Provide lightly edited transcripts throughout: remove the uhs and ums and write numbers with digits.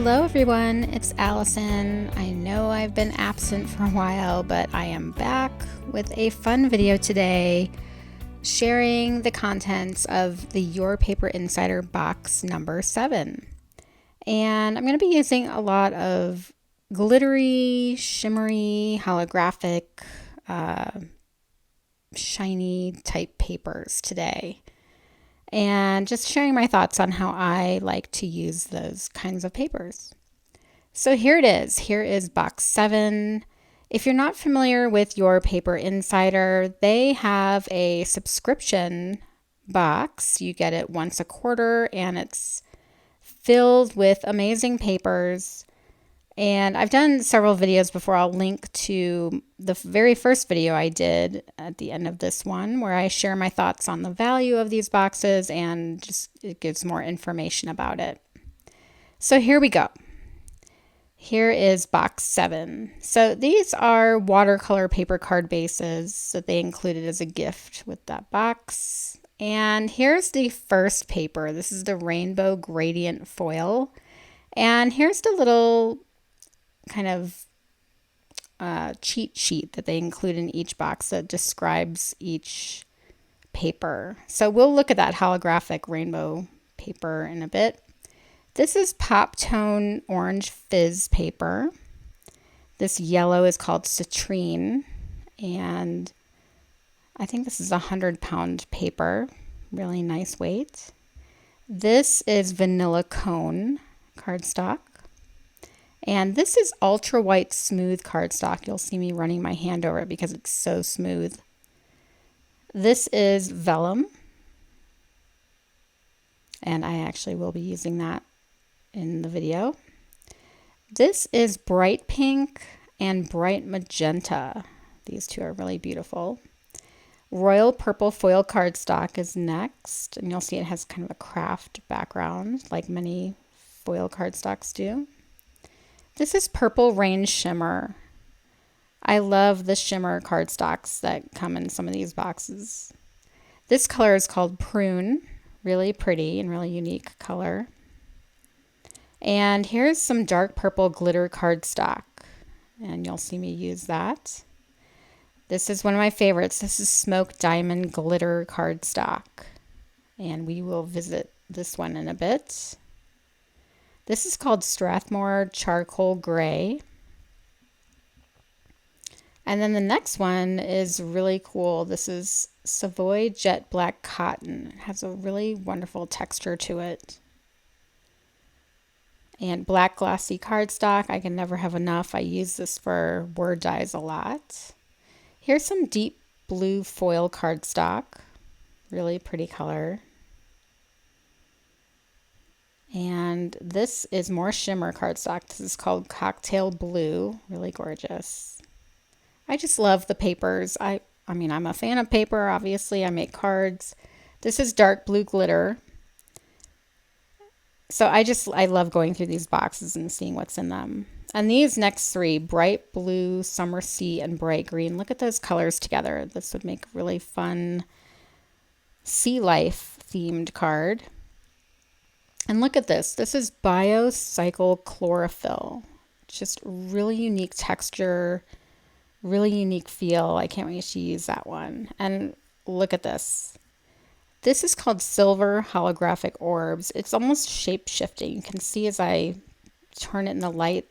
Hello everyone, it's Allison. I know I've been absent for a while, but I am back with a fun video today sharing the contents of the Your Paper Insider box number 7. And I'm going to be using a lot of glittery, shimmery, holographic, shiny type papers today. And just sharing my thoughts on how I like to use those kinds of papers. So here it is. Here is box 7. If you're not familiar with Your Paper Insider, they have a subscription box. You get it once a quarter and it's filled with amazing papers. And I've done several videos before. I'll link to the very first video I did at the end of this one where I share my thoughts on the value of these boxes and just it gives more information about it. So here we go. Here is box 7. So these are watercolor paper card bases that they included as a gift with that box. And here's the first paper. This is the Rainbow Gradient Foil. And here's the little kind of cheat sheet that they include in each box that describes each paper. So we'll look at that holographic rainbow paper in a bit. This is Pop Tone Orange Fizz paper. This yellow is called Citrine, and I think this is a 100-pound paper. Really nice weight. This is Vanilla Cone cardstock. And this is ultra white smooth cardstock. You'll see me running my hand over it because it's so smooth. This is vellum. And I actually will be using that in the video. This is bright pink and bright magenta. These two are really beautiful. Royal purple foil cardstock is next. And you'll see it has kind of a craft background like many foil cardstocks do. This is Purple Rain Shimmer. I love the shimmer cardstocks that come in some of these boxes. This color is called Prune. Really pretty and really unique color. And here's some dark purple glitter cardstock. And you'll see me use that. This is one of my favorites. This is Smoke Diamond Glitter cardstock. And we will visit this one in a bit. This is called Strathmore Charcoal Gray. And then the next one is really cool. This is Savoy Jet Black Cotton. It has a really wonderful texture to it. And black glossy cardstock. I can never have enough. I use this for word dyes a lot. Here's some deep blue foil cardstock. Really pretty color. And this is more shimmer cardstock. This is called Cocktail Blue. Really gorgeous. I just love the papers. I mean, I'm a fan of paper, obviously. I make cards. This is dark blue glitter. So I love going through these boxes and seeing what's in them. And these next three, bright blue, summer sea, and bright green. Look at those colors together. This would make a really fun sea life themed card. And look at this. This is Biocycle Chlorophyll. Just really unique texture, really unique feel. I can't wait to use that one. And look at this. This is called Silver Holographic Orbs. It's almost shape-shifting. You can see as I turn it in the light,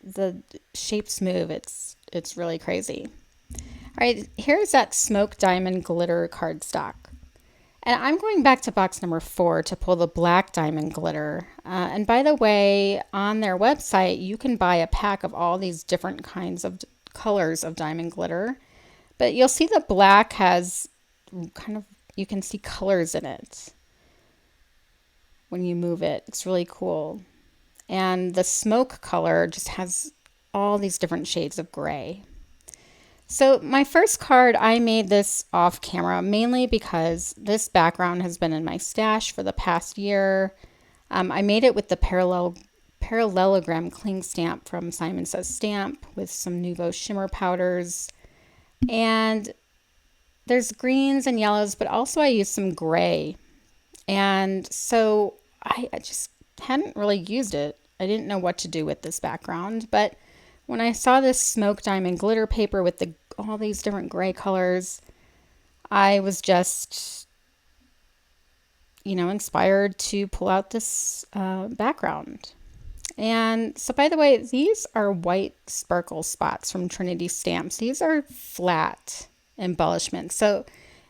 the shapes move. It's really crazy. All right, here's that Smoke Diamond Glitter cardstock. And I'm going back to box number 4 to pull the black diamond glitter. And by the way, on their website, you can buy a pack of all these different kinds of colors of diamond glitter. But you'll see the black has kind of, you can see colors in it when you move it. It's really cool. And the smoke color just has all these different shades of gray. So my first card, I made this off camera mainly because this background has been in my stash for the past year. I made it with the Parallelogram cling stamp from Simon Says Stamp with some Nuvo shimmer powders. And there's greens and yellows, but also I used some gray. And so I just hadn't really used it. I didn't know what to do with this background, but when I saw this smoke diamond glitter paper with all these different gray colors, I was just, inspired to pull out this background. And so, by the way, these are white sparkle spots from Trinity Stamps. These are flat embellishments. So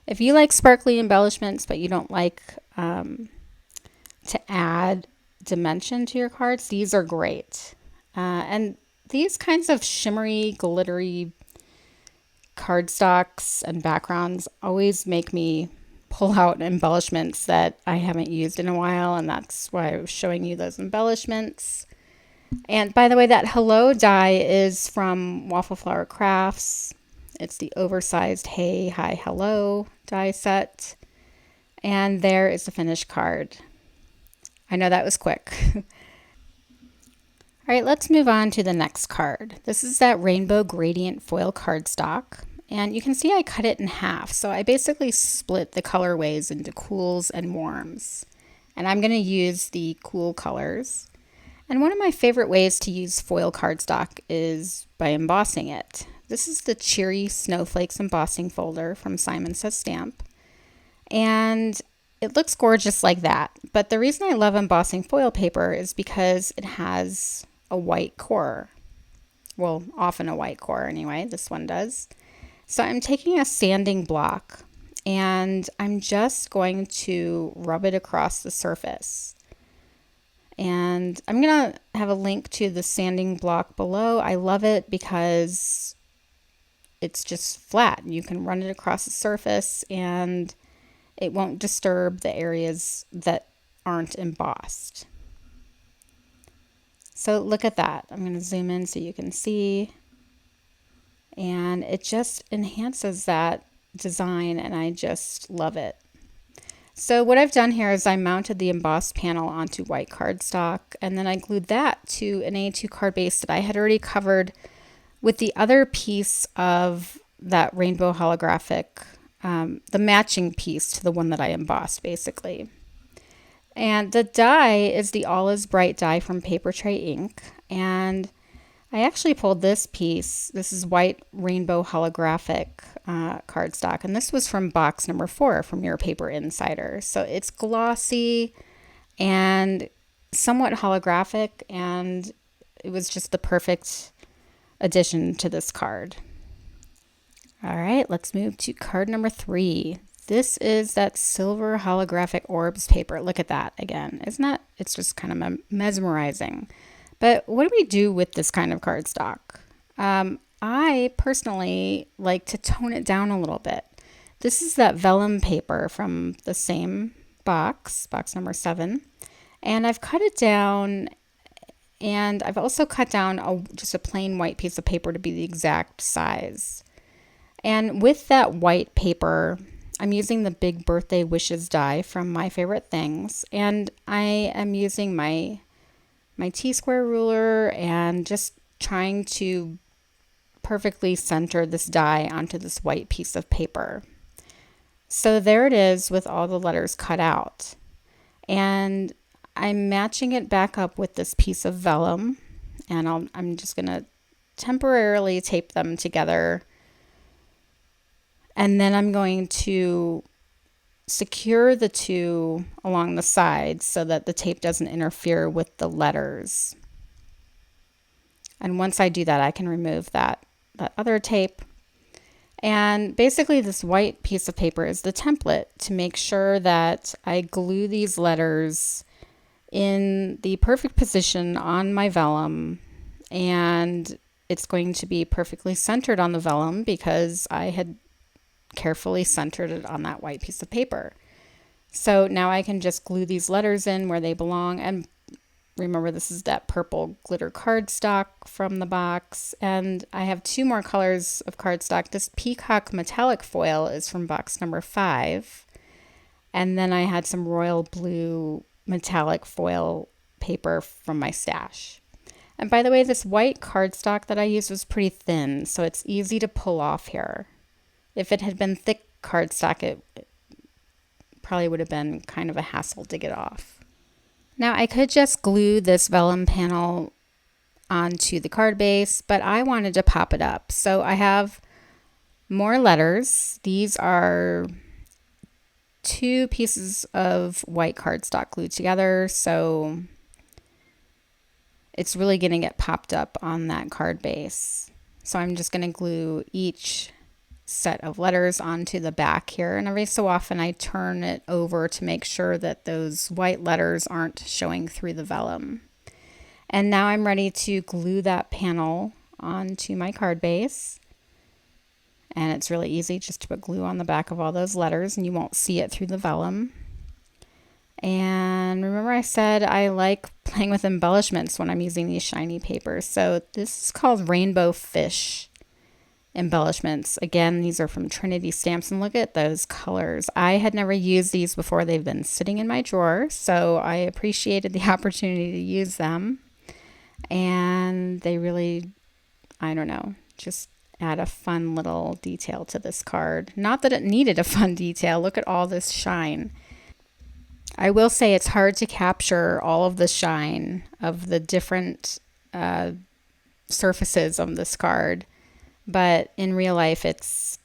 if you like sparkly embellishments, but you don't like to add dimension to your cards, these are great. And these kinds of shimmery, glittery cardstocks and backgrounds always make me pull out embellishments that I haven't used in a while, and that's why I was showing you those embellishments. And by the way, that Hello die is from Waffle Flower Crafts. It's the Oversized Hey, Hi, Hello die set. And there is the finished card. I know that was quick. All right, let's move on to the next card. This is that Rainbow Gradient Foil cardstock. And you can see I cut it in half. So I basically split the colorways into cools and warms. And I'm going to use the cool colors. And one of my favorite ways to use foil cardstock is by embossing it. This is the Cheery Snowflakes embossing folder from Simon Says Stamp. And it looks gorgeous like that. But the reason I love embossing foil paper is because it has a white core. Well, often a white core anyway. This one does. So I'm taking a sanding block and I'm just going to rub it across the surface. And I'm going to have a link to the sanding block below. I love it because it's just flat. You can run it across the surface and it won't disturb the areas that aren't embossed. So look at that. I'm going to zoom in so you can see. And it just enhances that design and I just love it. So what I've done here is I mounted the embossed panel onto white cardstock and then I glued that to an A2 card base that I had already covered with the other piece of that rainbow holographic, the matching piece to the one that I embossed basically. And the die is the All Is Bright die from Paper Tray Ink. And I actually pulled this piece. This is white rainbow holographic cardstock, and this was from box number 4 from Your Paper Insider. So it's glossy and somewhat holographic, and it was just the perfect addition to this card. All right, let's move to card number 3. This is that silver holographic orbs paper. Look at that again. Isn't that? It's just kind of mesmerizing. But what do we do with this kind of cardstock? I personally like to tone it down a little bit. This is that vellum paper from the same box number 7. And I've cut it down and I've also cut down just a plain white piece of paper to be the exact size. And with that white paper, I'm using the Big Birthday Wishes die from My Favorite Things. And I am using my T-square ruler and just trying to perfectly center this die onto this white piece of paper. So there it is with all the letters cut out. And I'm matching it back up with this piece of vellum. And I'm just going to temporarily tape them together. And then I'm going to secure the two along the sides so that the tape doesn't interfere with the letters. And once I do that, I can remove that other tape. And basically this white piece of paper is the template to make sure that I glue these letters in the perfect position on my vellum. And it's going to be perfectly centered on the vellum because I had carefully centered it on that white piece of paper. So now I can just glue these letters in where they belong. And remember, this is that purple glitter cardstock from the box. And I have 2 more colors of cardstock. This peacock metallic foil is from box number 5. And then I had some royal blue metallic foil paper from my stash. And by the way, this white cardstock that I used was pretty thin, so it's easy to pull off here. If it had been thick cardstock, it probably would have been kind of a hassle to get off. Now I could just glue this vellum panel onto the card base, but I wanted to pop it up. So I have more letters. These are 2 pieces of white cardstock glued together, so it's really going to get popped up on that card base. So I'm just going to glue each set of letters onto the back here, and every so often I turn it over to make sure that those white letters aren't showing through the vellum. And now I'm ready to glue that panel onto my card base. And it's really easy just to put glue on the back of all those letters and you won't see it through the vellum. And remember I said I like playing with embellishments when I'm using these shiny papers. So this is called Rainbow Fish embellishments. Again, these are from Trinity Stamps, and look at those colors. I had never used these before. They've been sitting in my drawer, so I appreciated the opportunity to use them. And they really, I don't know, just add a fun little detail to this card. Not that it needed a fun detail. Look at all this shine. I will say it's hard to capture all of the shine of the different surfaces of this card, but in real life it's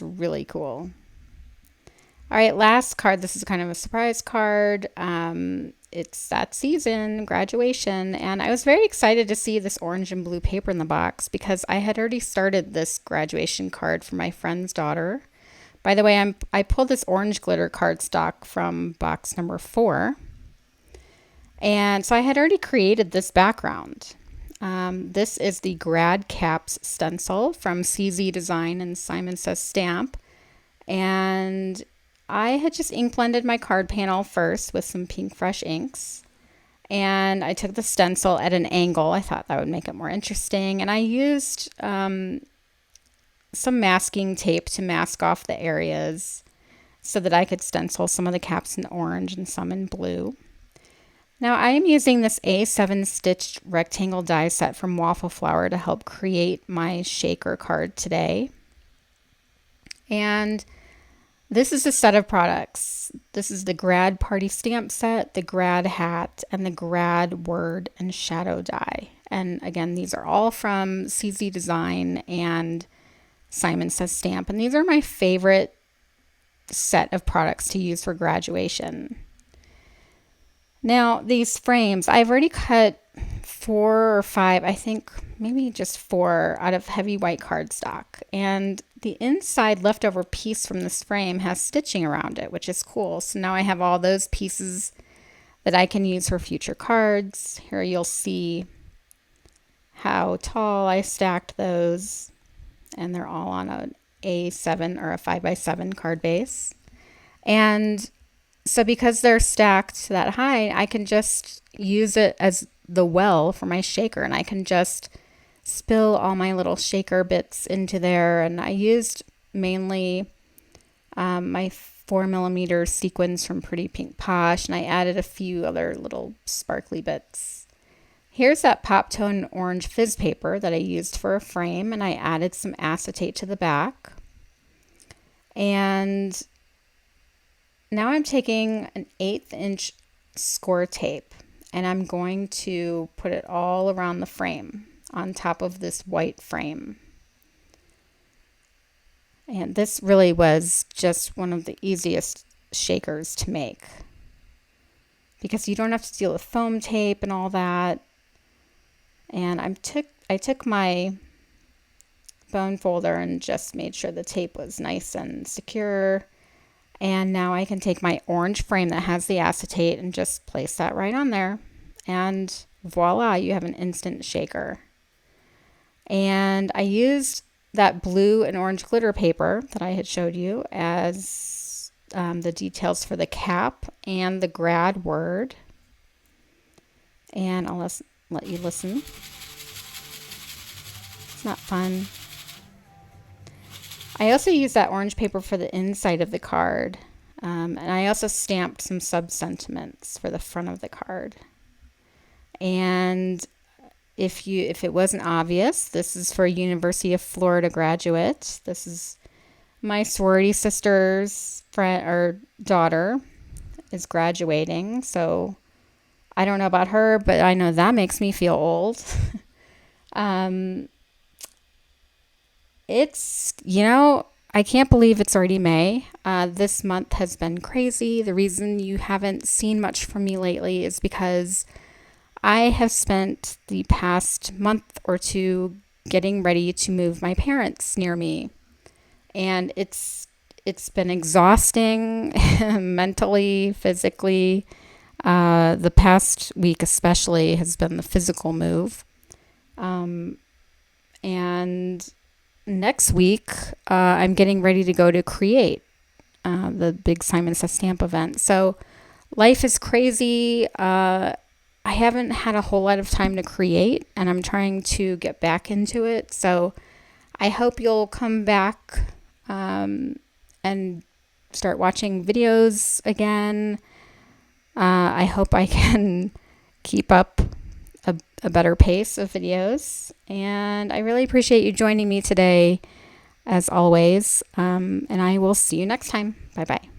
really cool. All right, last card. This is kind of a surprise card. It's that season, graduation, and I was very excited to see this orange and blue paper in the box because I had already started this graduation card for my friend's daughter. By the way, I pulled this orange glitter cardstock from box number 4, and so I had already created this background. This is the Grad Caps stencil from CZ Design and Simon Says Stamp, and I had just ink blended my card panel first with some pink fresh inks, and I took the stencil at an angle. I thought that would make it more interesting, and I used some masking tape to mask off the areas so that I could stencil some of the caps in orange and some in blue. Now I am using this A7 stitched rectangle die set from Waffle Flower to help create my shaker card today. And this is a set of products. This is the Grad Party Stamp Set, the Grad Hat, and the Grad Word and Shadow die. And again, these are all from CZ Design and Simon Says Stamp. And these are my favorite set of products to use for graduation. Now, these frames, I've already cut 4 or 5, I think maybe just 4 out of heavy white cardstock. And the inside leftover piece from this frame has stitching around it, which is cool. So now I have all those pieces that I can use for future cards. Here you'll see how tall I stacked those, and they're all on an A7 or a 5x7 card base. And so because they're stacked that high, I can just use it as the well for my shaker, and I can just spill all my little shaker bits into there. And I used mainly my 4mm sequins from Pretty Pink Posh, and I added a few other little sparkly bits. Here's that Pop Tone orange fizz paper that I used for a frame, and I added some acetate to the back. And now I'm taking an 1/8 inch score tape, and I'm going to put it all around the frame on top of this white frame. And this really was just one of the easiest shakers to make because you don't have to deal with foam tape and all that. And I took my bone folder and just made sure the tape was nice and secure. And now I can take my orange frame that has the acetate and just place that right on there. And voila, you have an instant shaker. And I used that blue and orange glitter paper that I had showed you as the details for the cap and the grad word. And I'll let you listen. It's not fun. I also used that orange paper for the inside of the card. And I also stamped some sub-sentiments for the front of the card. And if it wasn't obvious, this is for a University of Florida graduate. This is my sorority sister's friend or daughter is graduating. So I don't know about her, but I know that makes me feel old. It's, I can't believe it's already May. This month has been crazy. The reason you haven't seen much from me lately is because I have spent the past month or two getting ready to move my parents near me. And it's been exhausting mentally, physically. The past week especially has been the physical move. And next week, I'm getting ready to go to Create, the big Simon Says Stamp event. So life is crazy. I haven't had a whole lot of time to create, and I'm trying to get back into it. So I hope you'll come back and start watching videos again. I hope I can keep up a better pace of videos. And I really appreciate you joining me today, as always. And I will see you next time. Bye-bye.